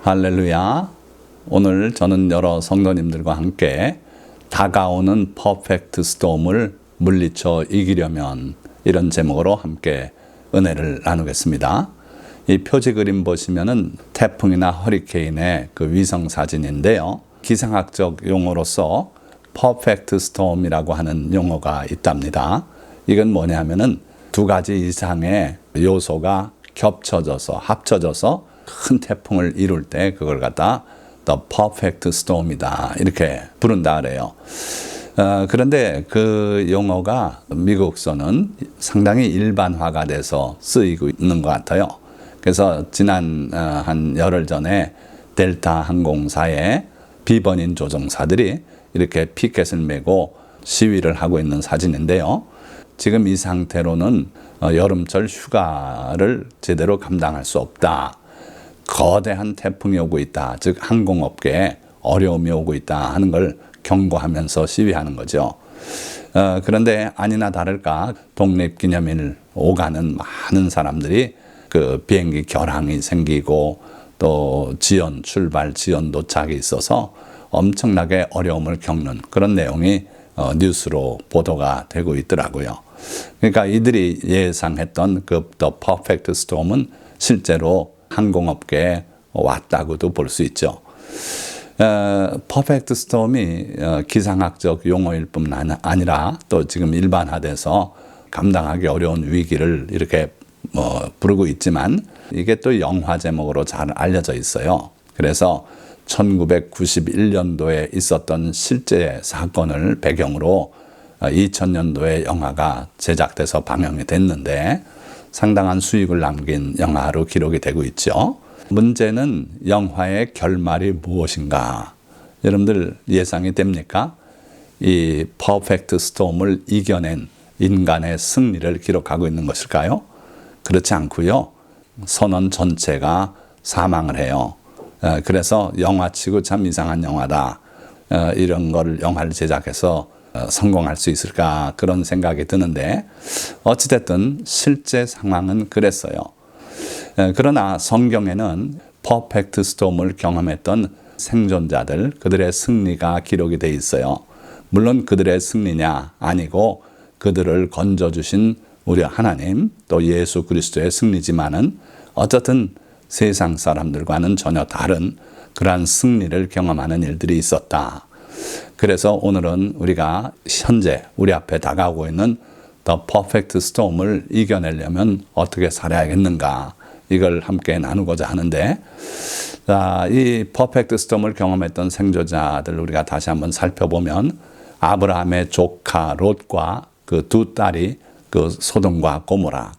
할렐루야. 오늘 저는 여러 성도님들과 함께 다가오는 퍼펙트 스톰을 물리쳐 이기려면 이런 제목으로 함께 은혜를 나누겠습니다. 이 표지 그림 보시면은 태풍이나 허리케인의 그 위성 사진인데요. 기상학적 용어로서 퍼펙트 스톰이라고 하는 용어가 있답니다. 이건 뭐냐면은 두 가지 이상의 요소가 겹쳐져서 합쳐져서 큰 태풍을 이룰 때 그걸 갖다 The Perfect Storm이다 이렇게 부른다 그래요. 그런데 그 용어가 미국서는 상당히 일반화가 돼서 쓰이고 있는 것 같아요. 그래서 지난 한 열흘 전에 델타 항공사의 비번인 조종사들이 이렇게 피켓을 메고 시위를 하고 있는 사진인데요. 지금 이 상태로는 여름철 휴가를 제대로 감당할 수 없다. 거대한 태풍이 오고 있다. 즉 항공업계에 어려움이 오고 있다 하는 걸 경고하면서 시위하는 거죠. 그런데 아니나 다를까 독립기념일 오가는 많은 사람들이 그 비행기 결항이 생기고 또 출발 지연 도착이 있어서 엄청나게 어려움을 겪는 그런 내용이 뉴스로 보도가 되고 있더라고요. 그러니까 이들이 예상했던 그 The Perfect Storm은 실제로 항공업계에 왔다고도 볼 수 있죠. 퍼펙트 스톰이 기상학적 용어일 뿐 아니라 또 지금 일반화돼서 감당하기 어려운 위기를 이렇게 부르고 있지만 이게 또 영화 제목으로 잘 알려져 있어요. 그래서 1991년도에 있었던 실제 사건을 배경으로 2000년도에 영화가 제작돼서 방영이 됐는데 상당한 수익을 남긴 영화로 기록이 되고 있죠. 문제는 영화의 결말이 무엇인가? 여러분들 예상이 됩니까? 이 퍼펙트 스톰을 이겨낸 인간의 승리를 기록하고 있는 것일까요? 그렇지 않고요. 선원 전체가 사망을 해요. 그래서 영화치고 참 이상한 영화다. 이런 걸 영화를 제작해서 성공할 수 있을까 그런 생각이 드는데 어찌됐든 실제 상황은 그랬어요. 그러나 성경에는 퍼펙트 스톰을 경험했던 생존자들 그들의 승리가 기록이 돼 있어요. 물론 그들의 승리냐 아니고 그들을 건져주신 우리 하나님 또 예수 그리스도의 승리지만은 어쨌든 세상 사람들과는 전혀 다른 그러한 승리를 경험하는 일들이 있었다. 그래서 오늘은 우리가 현재 우리 앞에 다가오고 있는 The Perfect Storm을 이겨내려면 어떻게 살아야겠는가 이걸 함께 나누고자 하는데 이 Perfect Storm을 경험했던 생존자들 우리가 다시 한번 살펴보면 아브라함의 조카 롯과 그 두 딸이 그 소돔과 고모라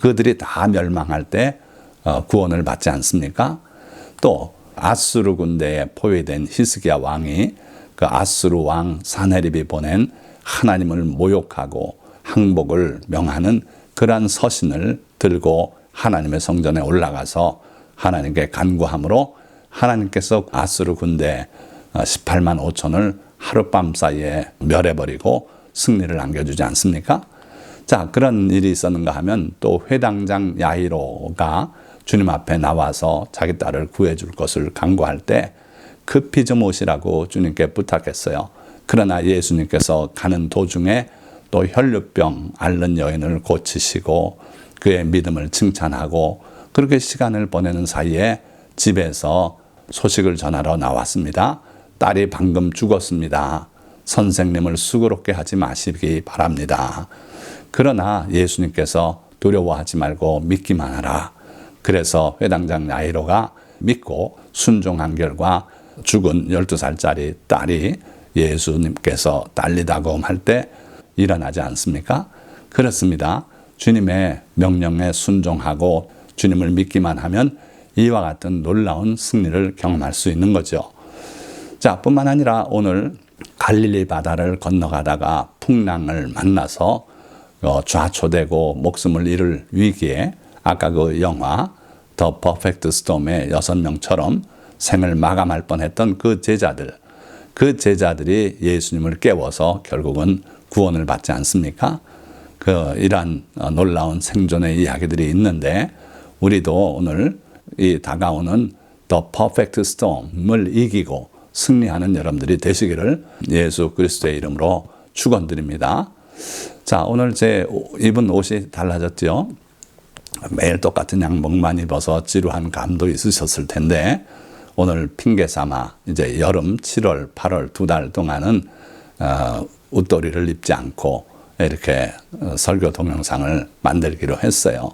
그들이 다 멸망할 때 구원을 받지 않습니까? 또 아수르 군대에 포위된 히스기야 왕이 그 아수르 왕 사네립이 보낸 하나님을 모욕하고 항복을 명하는 그러한 서신을 들고 하나님의 성전에 올라가서 하나님께 간구함으로 하나님께서 아수르 군대 18만 5천을 하룻밤 사이에 멸해버리고 승리를 안겨주지 않습니까? 자, 그런 일이 있었는가 하면 또 회당장 야이로가 주님 앞에 나와서 자기 딸을 구해줄 것을 간구할 때 급히 좀 오시라고 주님께 부탁했어요. 그러나 예수님께서 가는 도중에 또 혈류병 앓는 여인을 고치시고 그의 믿음을 칭찬하고 그렇게 시간을 보내는 사이에 집에서 소식을 전하러 나왔습니다. 딸이 방금 죽었습니다. 선생님을 수고롭게 하지 마시기 바랍니다. 그러나 예수님께서 두려워하지 말고 믿기만 하라. 그래서 회당장 야이로가 믿고 순종한 결과 죽은 12살짜리 딸이 예수님께서 달리다곰 할 때 일어나지 않습니까? 그렇습니다. 주님의 명령에 순종하고 주님을 믿기만 하면 이와 같은 놀라운 승리를 경험할 수 있는 거죠. 자, 뿐만 아니라 오늘 갈릴리 바다를 건너가다가 풍랑을 만나서 좌초되고 목숨을 잃을 위기에 아까 그 영화 The Perfect Storm의 6명처럼 생을 마감할 뻔했던 그 제자들이 예수님을 깨워서 결국은 구원을 받지 않습니까? 이러한 놀라운 생존의 이야기들이 있는데 우리도 오늘 이 다가오는 The Perfect Storm을 이기고 승리하는 여러분들이 되시기를 예수 그리스도의 이름으로 축원드립니다. 자, 오늘 제 입은 옷이 달라졌죠. 매일 똑같은 양복만 입어서 지루한 감도 있으셨을 텐데 오늘 핑계 삼아 이제 여름 7월, 8월 2달 동안은 웃도리를 입지 않고 이렇게 설교 동영상을 만들기로 했어요.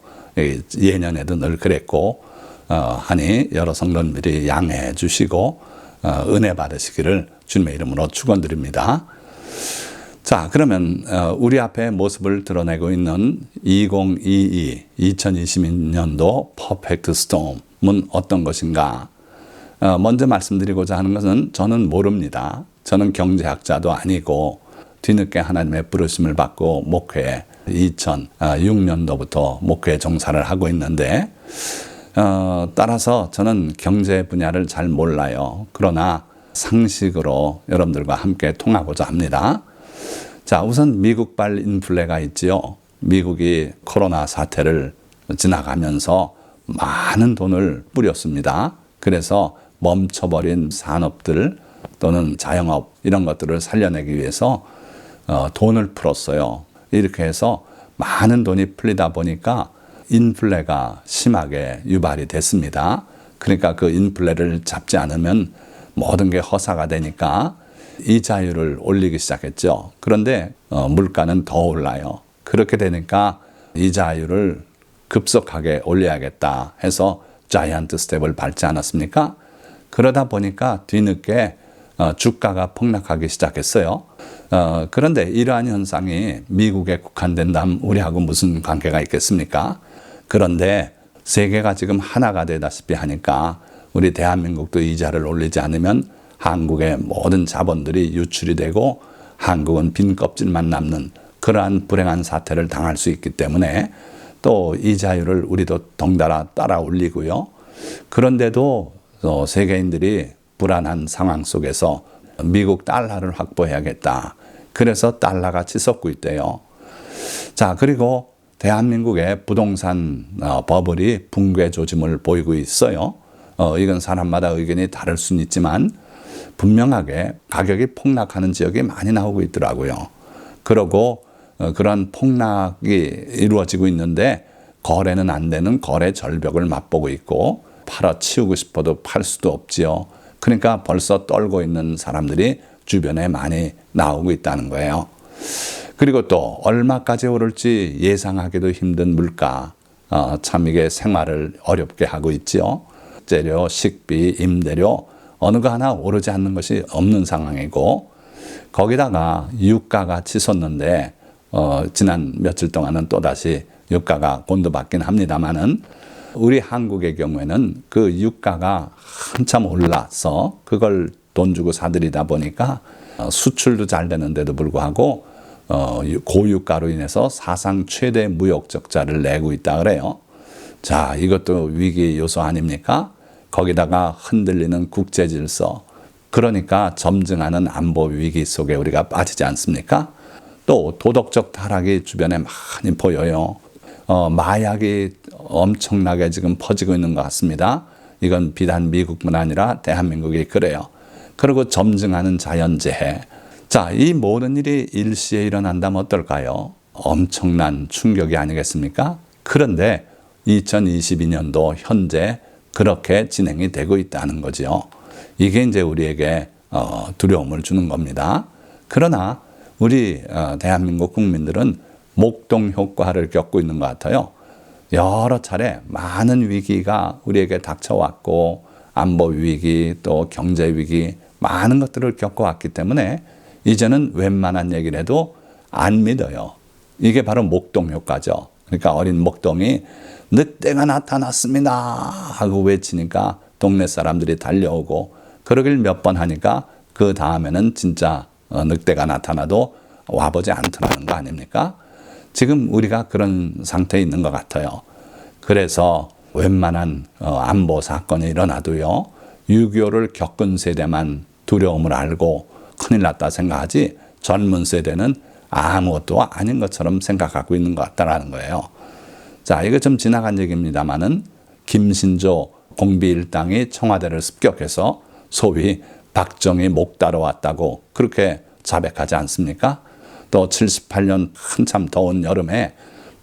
예년에도 늘 그랬고 하니 여러 성도님들이 양해해 주시고 은혜 받으시기를 주님의 이름으로 축원드립니다. 자, 그러면 우리 앞에 모습을 드러내고 있는 2022년도 퍼펙트 스톰은 어떤 것인가? 먼저 말씀드리고자 하는 것은 저는 모릅니다. 저는 경제학자도 아니고 뒤늦게 하나님의 부르심을 받고 목회에 2006년도부터 목회 종사를 하고 있는데 따라서 저는 경제 분야를 잘 몰라요. 그러나 상식으로 여러분들과 함께 통하고자 합니다. 자, 우선 미국발 인플레가 있지요. 미국이 코로나 사태를 지나가면서 많은 돈을 뿌렸습니다. 그래서 멈춰버린 산업들 또는 자영업 이런 것들을 살려내기 위해서 돈을 풀었어요. 이렇게 해서 많은 돈이 풀리다 보니까 인플레가 심하게 유발이 됐습니다. 그러니까 그 인플레를 잡지 않으면 모든 게 허사가 되니까 이자율을 올리기 시작했죠. 그런데 물가는 더 올라요. 그렇게 되니까 이자율을 급속하게 올려야겠다 해서 자이언트 스텝을 밟지 않았습니까? 그러다 보니까 뒤늦게 주가가 폭락하기 시작했어요. 그런데 이러한 현상이 미국에 국한된다면 우리하고 무슨 관계가 있겠습니까? 그런데 세계가 지금 하나가 되다시피 하니까 우리 대한민국도 이자를 올리지 않으면 한국의 모든 자본들이 유출이 되고 한국은 빈 껍질만 남는 그러한 불행한 사태를 당할 수 있기 때문에 또 이자율을 우리도 덩달아 따라 올리고요. 그런데도 세계인들이 불안한 상황 속에서 미국 달러를 확보해야겠다. 그래서 달러가 치솟고 있대요. 자, 그리고 대한민국의 부동산 버블이 붕괴 조짐을 보이고 있어요. 이건 사람마다 의견이 다를 수는 있지만 분명하게 가격이 폭락하는 지역이 많이 나오고 있더라고요. 그러고 그런 폭락이 이루어지고 있는데 거래는 안 되는 거래 절벽을 맛보고 있고 팔아치우고 싶어도 팔 수도 없지요. 그러니까 벌써 떨고 있는 사람들이 주변에 많이 나오고 있다는 거예요. 그리고 또 얼마까지 오를지 예상하기도 힘든 물가, 참 이게 생활을 어렵게 하고 있지요. 재료, 식비, 임대료 어느 거 하나 오르지 않는 것이 없는 상황이고 거기다가 유가가 치솟는데 지난 며칠 동안은 또다시 유가가 곤두받긴 합니다만은 우리 한국의 경우에는 그 유가가 한참 올라서 그걸 돈 주고 사들이다 보니까 수출도 잘 되는데도 불구하고 고유가로 인해서 사상 최대 무역 적자를 내고 있다 그래요. 자, 이것도 위기 요소 아닙니까? 거기다가 흔들리는 국제 질서, 그러니까 점증하는 안보 위기 속에 우리가 빠지지 않습니까? 또 도덕적 타락이 주변에 많이 보여요. 마약이 엄청나게 지금 퍼지고 있는 것 같습니다. 이건 비단 미국뿐 아니라 대한민국이 그래요. 그리고 점증하는 자연재해. 자, 이 모든 일이 일시에 일어난다면 어떨까요? 엄청난 충격이 아니겠습니까? 그런데 2022년도 현재 그렇게 진행이 되고 있다는 거죠. 이게 이제 우리에게 두려움을 주는 겁니다. 그러나 우리 대한민국 국민들은 목동 효과를 겪고 있는 것 같아요. 여러 차례 많은 위기가 우리에게 닥쳐왔고 안보 위기 또 경제 위기 많은 것들을 겪어왔기 때문에 이제는 웬만한 얘기를 해도 안 믿어요. 이게 바로 목동 효과죠. 그러니까 어린 목동이 늑대가 나타났습니다 하고 외치니까 동네 사람들이 달려오고 그러길 몇 번 하니까 그 다음에는 진짜 늑대가 나타나도 와보지 않더라는 거 아닙니까? 지금 우리가 그런 상태에 있는 것 같아요. 그래서 웬만한 안보 사건이 일어나도요. 6.25를 겪은 세대만 두려움을 알고 큰일 났다 생각하지 젊은 세대는 아무것도 아닌 것처럼 생각하고 있는 것 같다는 거예요. 자, 이거 좀 지나간 얘기입니다만은 김신조 공비 일당이 청와대를 습격해서 소위 박정희 목 따러 왔다고 그렇게 자백하지 않습니까? 또 78년 한참 더운 여름에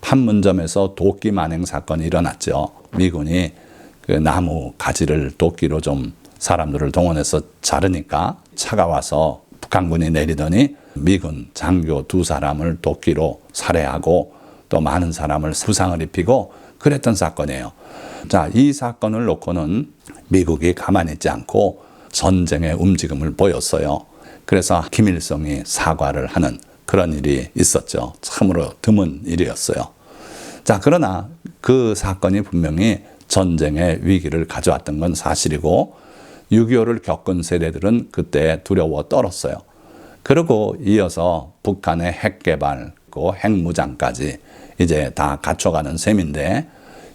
판문점에서 도끼 만행 사건이 일어났죠. 미군이 그 나무 가지를 도끼로 좀 사람들을 동원해서 자르니까 차가 와서 북한군이 내리더니 미군 장교 2사람을 도끼로 살해하고 또 많은 사람을 부상을 입히고 그랬던 사건이에요. 자, 이 사건을 놓고는 미국이 가만히 있지 않고 전쟁의 움직임을 보였어요. 그래서 김일성이 사과를 하는 그런 일이 있었죠. 참으로 드문 일이었어요. 자, 그러나 그 사건이 분명히 전쟁의 위기를 가져왔던 건 사실이고 6.25를 겪은 세대들은 그때 두려워 떨었어요. 그리고 이어서 북한의 핵 개발, 핵 무장까지 이제 다 갖춰가는 셈인데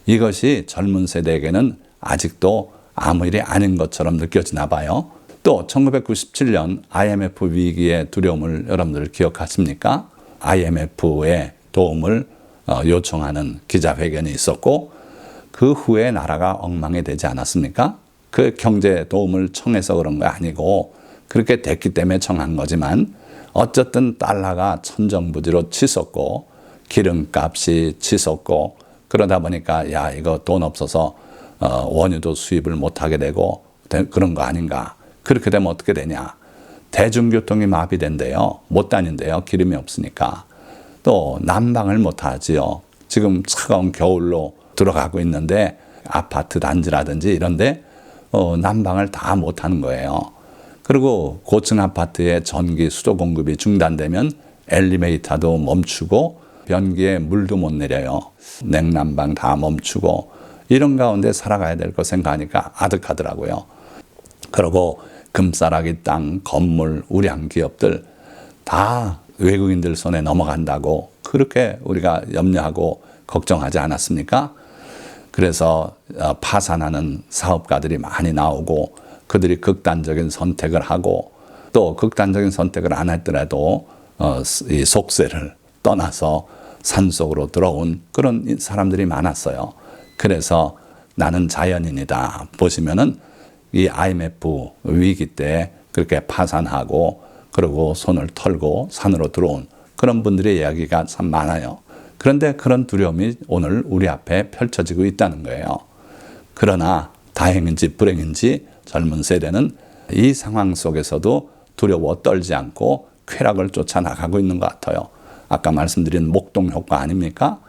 이것이 젊은 세대에게는 아직도 아무 일이 아닌 것처럼 느껴지나 봐요. 또 1997년 IMF 위기의 두려움을 여러분들 기억하십니까? IMF의 도움을 요청하는 기자회견이 있었고 그 후에 나라가 엉망이 되지 않았습니까? 그 경제 도움을 청해서 그런 거 아니고 그렇게 됐기 때문에 청한 거지만 어쨌든 달러가 천정부지로 치솟고 기름값이 치솟고 그러다 보니까 야 이거 돈 없어서 원유도 수입을 못하게 되고 그런 거 아닌가. 그렇게 되면 어떻게 되냐. 대중교통이 마비된대요. 못 다닌대요. 기름이 없으니까. 또 난방을 못하지요. 지금 차가운 겨울로 들어가고 있는데 아파트 단지라든지 이런데 난방을 다 못하는 거예요. 그리고 고층 아파트의 전기 수도 공급이 중단되면 엘리베이터도 멈추고 변기에 물도 못 내려요. 냉난방 다 멈추고 이런 가운데 살아가야 될 거 생각하니까 아득하더라고요. 그리고 금싸라기 땅, 건물, 우량 기업들 다 외국인들 손에 넘어간다고 그렇게 우리가 염려하고 걱정하지 않았습니까? 그래서 파산하는 사업가들이 많이 나오고 그들이 극단적인 선택을 하고 또 극단적인 선택을 안 했더라도 이 속세를 떠나서 산속으로 들어온 그런 사람들이 많았어요. 그래서 나는 자연인이다. 보시면은 이 IMF 위기 때 그렇게 파산하고 그리고 손을 털고 산으로 들어온 그런 분들의 이야기가 참 많아요. 그런데 그런 두려움이 오늘 우리 앞에 펼쳐지고 있다는 거예요. 그러나 다행인지 불행인지 젊은 세대는 이 상황 속에서도 두려워 떨지 않고 쾌락을 쫓아 나가고 있는 것 같아요. 아까 말씀드린 목동 효과 아닙니까?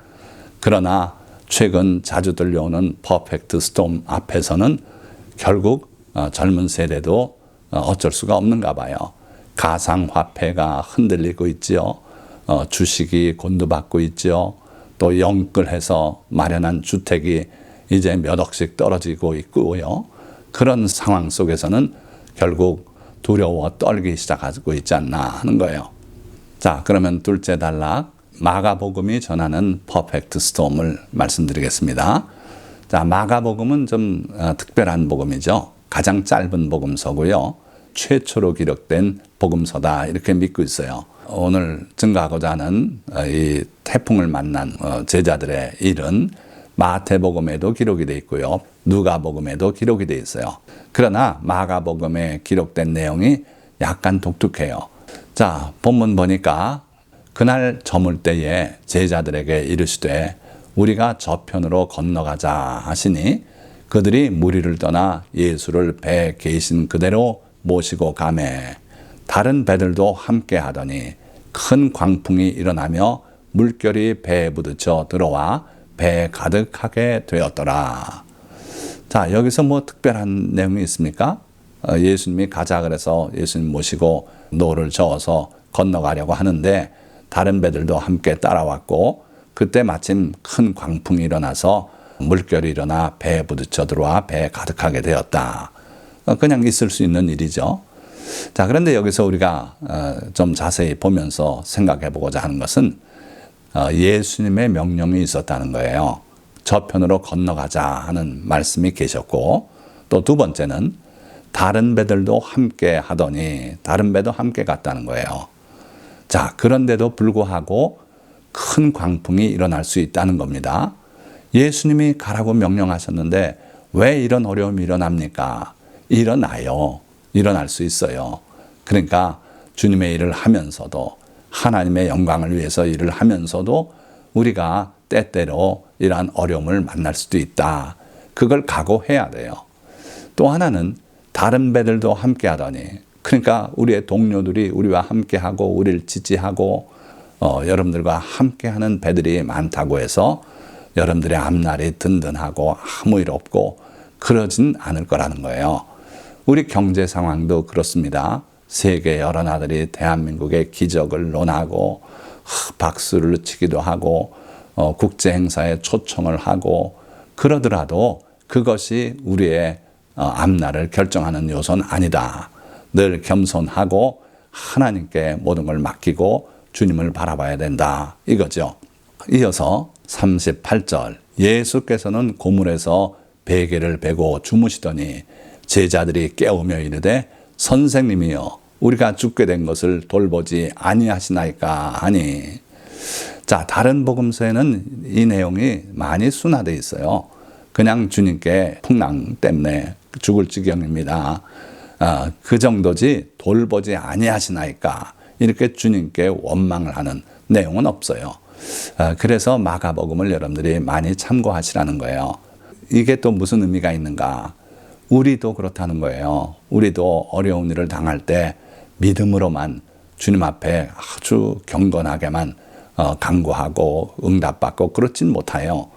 그러나 최근 자주 들려오는 퍼펙트 스톰 앞에서는 결국 젊은 세대도 어쩔 수가 없는가 봐요. 가상화폐가 흔들리고 있지요. 주식이 곤두받고 있지요. 또 영끌해서 마련한 주택이 이제 몇 억씩 떨어지고 있고요. 그런 상황 속에서는 결국 두려워 떨기 시작하고 있지 않나 하는 거예요. 자, 그러면 둘째 단락 마가복음이 전하는 퍼펙트 스톰을 말씀드리겠습니다. 자, 마가복음은 좀 특별한 복음이죠. 가장 짧은 복음서고요. 최초로 기록된 복음서다 이렇게 믿고 있어요. 오늘 증거하고자 하는 이 태풍을 만난 제자들의 일은 마태복음에도 기록이 되어 있고요. 누가복음에도 기록이 되어 있어요. 그러나 마가복음에 기록된 내용이 약간 독특해요. 자, 본문 보니까 그날 저물 때에 제자들에게 이르시되 우리가 저편으로 건너가자 하시니 그들이 무리를 떠나 예수를 배에 계신 그대로 모시고 가매 다른 배들도 함께 하더니 큰 광풍이 일어나며 물결이 배에 부딪혀 들어와 배에 가득하게 되었더라. 자, 여기서 뭐 특별한 내용이 있습니까? 예수님이 가자 그래서 예수님 모시고 노를 저어서 건너가려고 하는데 다른 배들도 함께 따라왔고 그때 마침 큰 광풍이 일어나서 물결이 일어나 배에 부딪혀 들어와 배에 가득하게 되었다. 그냥 있을 수 있는 일이죠. 자, 그런데 여기서 우리가 좀 자세히 보면서 생각해 보고자 하는 것은 예수님의 명령이 있었다는 거예요. 저편으로 건너가자 하는 말씀이 계셨고 또 두 번째는 다른 배들도 함께 하더니 다른 배도 함께 갔다는 거예요. 자, 그런데도 불구하고 큰 광풍이 일어날 수 있다는 겁니다. 예수님이 가라고 명령하셨는데 왜 이런 어려움이 일어납니까? 일어나요. 일어날 수 있어요. 그러니까 주님의 일을 하면서도, 하나님의 영광을 위해서 일을 하면서도 우리가 때때로 이러한 어려움을 만날 수도 있다. 그걸 각오해야 돼요. 또 하나는 다른 배들도 함께 하더니, 그러니까 우리의 동료들이 우리와 함께하고 우리를 지지하고 여러분들과 함께하는 배들이 많다고 해서 여러분들의 앞날이 든든하고 아무 일 없고 그러진 않을 거라는 거예요. 우리 경제 상황도 그렇습니다. 세계 여러 나라들이 대한민국의 기적을 논하고 박수를 치기도 하고 국제 행사에 초청을 하고 그러더라도 그것이 우리의 앞날을 결정하는 요소는 아니다. 늘 겸손하고 하나님께 모든 걸 맡기고 주님을 바라봐야 된다. 이거죠. 이어서 38절 예수께서는 고물에서 베개를 베고 주무시더니 제자들이 깨우며 이르되 선생님이여 우리가 죽게 된 것을 돌보지 아니하시나이까 하니. 자, 다른 복음서에는 이 내용이 많이 순화되어 있어요. 그냥 주님께 풍랑 때문에 죽을 지경입니다. 그 정도지 돌보지 아니하시나이까 이렇게 주님께 원망을 하는 내용은 없어요. 그래서 마가복음을 여러분들이 많이 참고하시라는 거예요. 이게 또 무슨 의미가 있는가? 우리도 그렇다는 거예요. 우리도 어려운 일을 당할 때 믿음으로만 주님 앞에 아주 경건하게만 간구하고 응답받고 그렇진 못해요.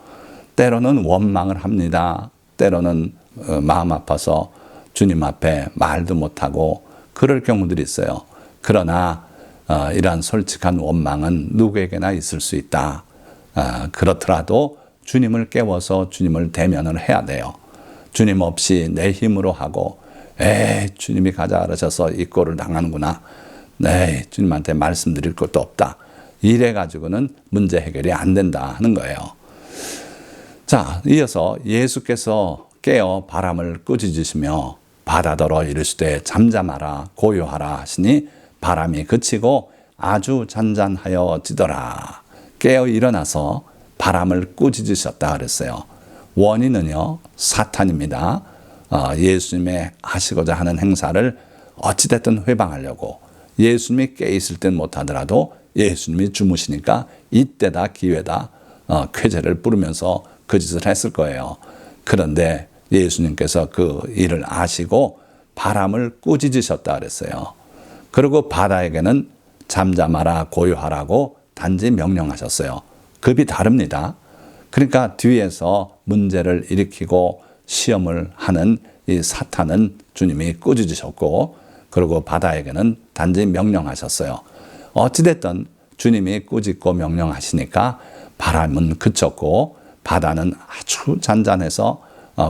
때로는 원망을 합니다. 때로는 마음 아파서 주님 앞에 말도 못하고 그럴 경우들이 있어요. 그러나 이러한 솔직한 원망은 누구에게나 있을 수 있다. 그렇더라도 주님을 깨워서 주님을 대면을 해야 돼요. 주님 없이 내 힘으로 하고 주님이 가자 그러셔서 이 꼴을 당하는구나. 네, 주님한테 말씀드릴 것도 없다. 이래가지고는 문제 해결이 안 된다 하는 거예요. 자, 이어서 예수께서 깨어 바람을 꾸짖으시며 바다더러 이르시되 잠잠하라 고요하라 하시니 바람이 그치고 아주 잔잔하여지더라. 깨어 일어나서 바람을 꾸짖으셨다 그랬어요. 원인은요 사탄입니다. 예수님의 하시고자 하는 행사를 어찌됐든 회방하려고 예수님이 깨 있을 땐 못하더라도 예수님이 주무시니까 이때다 기회다 쾌재를 부르면서 그 짓을 했을 거예요. 그런데 예수님께서 그 일을 아시고 바람을 꾸짖으셨다 그랬어요. 그리고 바다에게는 잠잠하라 고요하라고 단지 명령하셨어요. 급이 다릅니다. 그러니까 뒤에서 문제를 일으키고 시험을 하는 이 사탄은 주님이 꾸짖으셨고 그리고 바다에게는 단지 명령하셨어요. 어찌됐든 주님이 꾸짖고 명령하시니까 바람은 그쳤고 바다는 아주 잔잔해서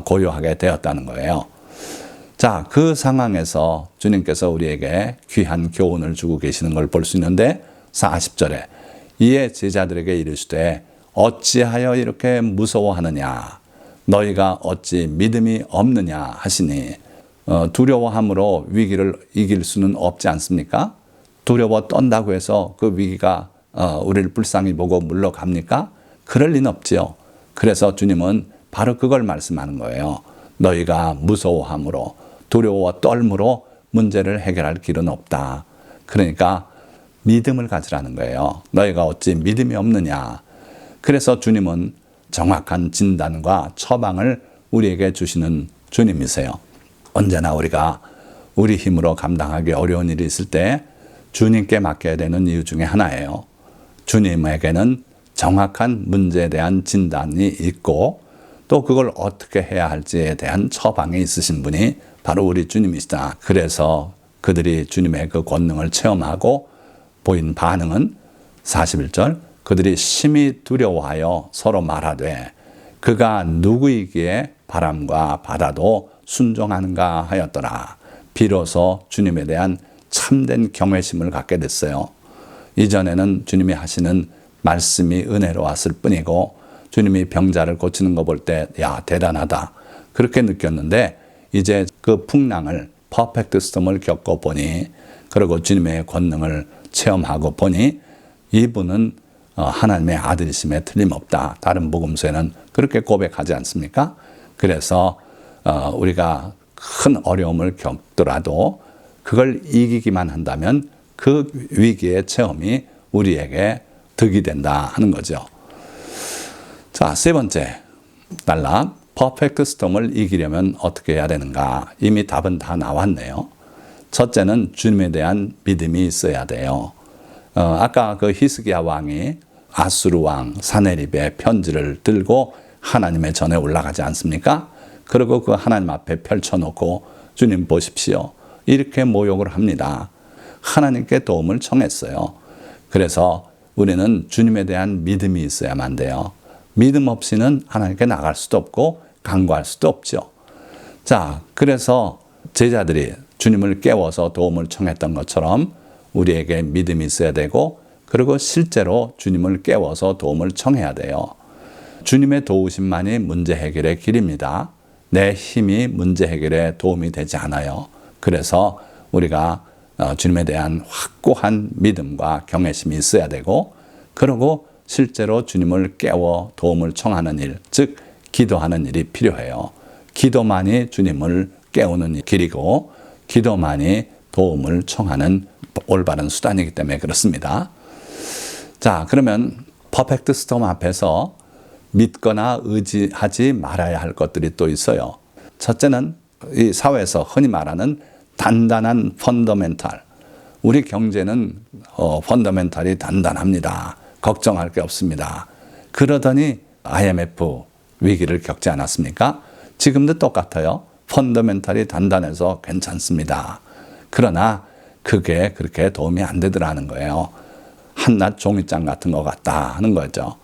고요하게 되었다는 거예요. 자, 그 상황에서 주님께서 우리에게 귀한 교훈을 주고 계시는 걸 볼 수 있는데 40절에 이에 제자들에게 이르시되 어찌하여 이렇게 무서워하느냐 너희가 어찌 믿음이 없느냐 하시니 두려워함으로 위기를 이길 수는 없지 않습니까? 두려워 떤다고 해서 그 위기가 우리를 불쌍히 보고 물러갑니까? 그럴 리는 없지요. 그래서 주님은 바로 그걸 말씀하는 거예요. 너희가 무서워함으로 두려워 떨므로 문제를 해결할 길은 없다. 그러니까 믿음을 가지라는 거예요. 너희가 어찌 믿음이 없느냐. 그래서 주님은 정확한 진단과 처방을 우리에게 주시는 주님이세요. 언제나 우리가 우리 힘으로 감당하기 어려운 일이 있을 때 주님께 맡겨야 되는 이유 중에 하나예요. 주님에게는 정확한 문제에 대한 진단이 있고 또 그걸 어떻게 해야 할지에 대한 처방이 있으신 분이 바로 우리 주님이시다. 그래서 그들이 주님의 그 권능을 체험하고 보인 반응은 41절 그들이 심히 두려워하여 서로 말하되 그가 누구이기에 바람과 바다도 순종하는가 하였더라. 비로소 주님에 대한 참된 경외심을 갖게 됐어요. 이전에는 주님이 하시는 말씀이 은혜로 왔을 뿐이고 주님이 병자를 고치는 거 볼 때 야 대단하다 그렇게 느꼈는데 이제 그 풍랑을 퍼펙트 스톰을 겪어보니 그리고 주님의 권능을 체험하고 보니 이분은 하나님의 아들이심에 틀림없다. 다른 복음서에는 그렇게 고백하지 않습니까? 그래서 우리가 큰 어려움을 겪더라도 그걸 이기기만 한다면 그 위기의 체험이 우리에게 득이 된다 하는 거죠. 자, 세 번째 단락, 퍼펙트 스톰을 이기려면 어떻게 해야 되는가? 이미 답은 다 나왔네요. 첫째는 주님에 대한 믿음이 있어야 돼요. 아까 그 히스기야 왕이 아수르 왕 사네립의 편지를 들고 하나님의 전에 올라가지 않습니까? 그리고 그 하나님 앞에 펼쳐놓고 주님 보십시오. 이렇게 모욕을 합니다. 하나님께 도움을 청했어요. 그래서 우리는 주님에 대한 믿음이 있어야만 돼요. 믿음 없이는 하나님께 나갈 수도 없고 간구할 수도 없죠. 자, 그래서 제자들이 주님을 깨워서 도움을 청했던 것처럼 우리에게 믿음이 있어야 되고, 그리고 실제로 주님을 깨워서 도움을 청해야 돼요. 주님의 도우심만이 문제 해결의 길입니다. 내 힘이 문제 해결에 도움이 되지 않아요. 그래서 우리가 주님에 대한 확고한 믿음과 경외심이 있어야 되고, 그리고 실제로 주님을 깨워 도움을 청하는 일, 즉 기도하는 일이 필요해요. 기도만이 주님을 깨우는 길이고, 기도만이 도움을 청하는 올바른 수단이기 때문에 그렇습니다. 자, 그러면 퍼펙트 스톰 앞에서 믿거나 의지하지 말아야 할 것들이 또 있어요. 첫째는 이 사회에서 흔히 말하는 단단한 펀더멘탈. 우리 경제는 펀더멘탈이 단단합니다. 걱정할 게 없습니다. 그러더니 IMF 위기를 겪지 않았습니까? 지금도 똑같아요. 펀더멘탈이 단단해서 괜찮습니다. 그러나 그게 그렇게 도움이 안 되더라는 거예요. 한낱 종이장 같은 것 같다 하는 거죠.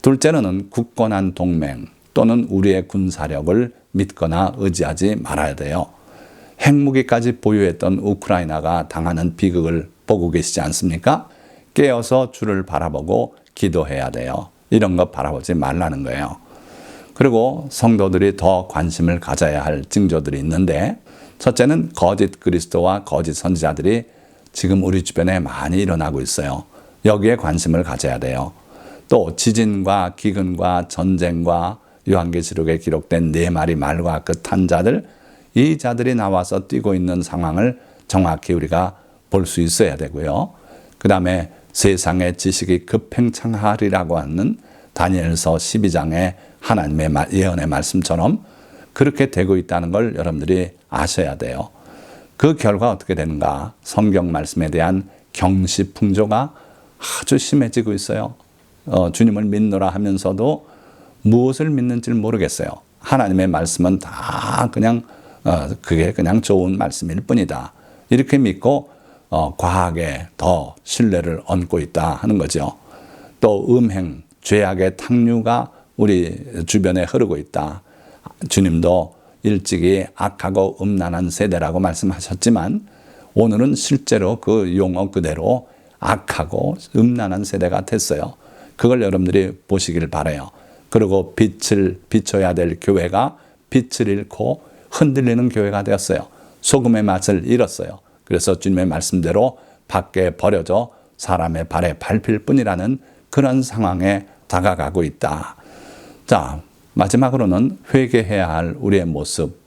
둘째로는 굳건한 동맹 또는 우리의 군사력을 믿거나 의지하지 말아야 돼요. 핵무기까지 보유했던 우크라이나가 당하는 비극을 보고 계시지 않습니까? 깨어서 주를 바라보고 기도해야 돼요. 이런 것 바라보지 말라는 거예요. 그리고 성도들이 더 관심을 가져야 할 징조들이 있는데, 첫째는 거짓 그리스도와 거짓 선지자들이 지금 우리 주변에 많이 일어나고 있어요. 여기에 관심을 가져야 돼요. 또 지진과 기근과 전쟁과 요한계시록에 기록된 4마리 말과 그 탄 자들, 이 자들이 나와서 뛰고 있는 상황을 정확히 우리가 볼 수 있어야 되고요. 그 다음에 세상의 지식이 급행창하리라고 하는 다니엘서 12장의 하나님의 예언의 말씀처럼 그렇게 되고 있다는 걸 여러분들이 아셔야 돼요. 그 결과 어떻게 되는가? 성경 말씀에 대한 경시풍조가 아주 심해지고 있어요. 주님을 믿노라 하면서도 무엇을 믿는지 모르겠어요. 하나님의 말씀은 다 그냥 그게 그냥 좋은 말씀일 뿐이다. 이렇게 믿고 과학에 더 신뢰를 얹고 있다 하는 거죠. 또 음행, 죄악의 탕류가 우리 주변에 흐르고 있다. 주님도 일찍이 악하고 음란한 세대라고 말씀하셨지만 오늘은 실제로 그 용어 그대로 악하고 음란한 세대가 됐어요. 그걸 여러분들이 보시길 바라요. 그리고 빛을 비춰야 될 교회가 빛을 잃고 흔들리는 교회가 되었어요. 소금의 맛을 잃었어요. 그래서 주님의 말씀대로 밖에 버려져 사람의 발에 밟힐 뿐이라는 그런 상황에 다가가고 있다. 자, 마지막으로는 회개해야 할 우리의 모습,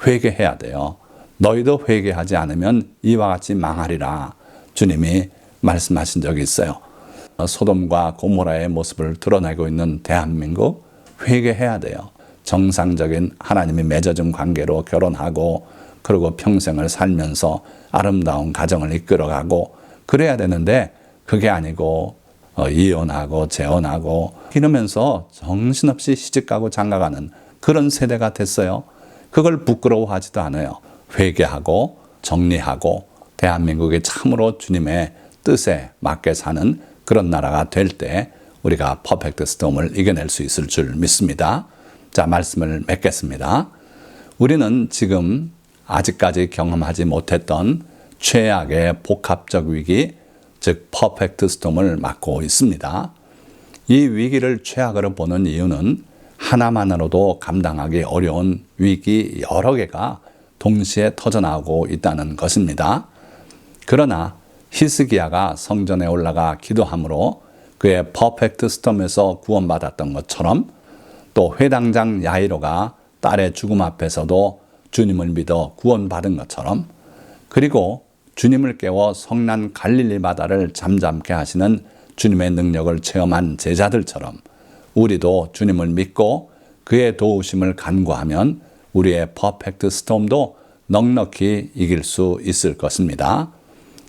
회개해야 돼요. 너희도 회개하지 않으면 이와 같이 망하리라 주님이 말씀하신 적이 있어요. 소돔과 고모라의 모습을 드러내고 있는 대한민국, 회개해야 돼요. 정상적인 하나님이 맺어준 관계로 결혼하고 그리고 평생을 살면서 아름다운 가정을 이끌어가고 그래야 되는데 그게 아니고 이혼하고 재혼하고 이러면서 정신없이 시집가고 장가가는 그런 세대가 됐어요. 그걸 부끄러워하지도 않아요. 회개하고 정리하고 대한민국이 참으로 주님의 뜻에 맞게 사는 그런 나라가 될 때 우리가 퍼펙트 스톰을 이겨낼 수 있을 줄 믿습니다. 자, 말씀을 맺겠습니다. 우리는 지금 아직까지 경험하지 못했던 최악의 복합적 위기, 즉 퍼펙트 스톰을 맞고 있습니다. 이 위기를 최악으로 보는 이유는 하나만으로도 감당하기 어려운 위기 여러 개가 동시에 터져나오고 있다는 것입니다. 그러나 히스기야가 성전에 올라가 기도함으로 그의 퍼펙트 스톰에서 구원받았던 것처럼 또 회당장 야이로가 딸의 죽음 앞에서도 주님을 믿어 구원받은 것처럼, 그리고 주님을 깨워 성난 갈릴리 바다를 잠잠케 하시는 주님의 능력을 체험한 제자들처럼 우리도 주님을 믿고 그의 도우심을 간구하면 우리의 퍼펙트 스톰도 넉넉히 이길 수 있을 것입니다.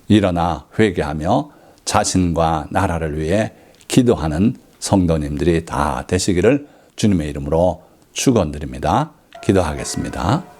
일어나 회개하며 자신과 나라를 위해 기도하는 성도님들이 다 되시기를 주님의 이름으로 축원드립니다. 기도하겠습니다.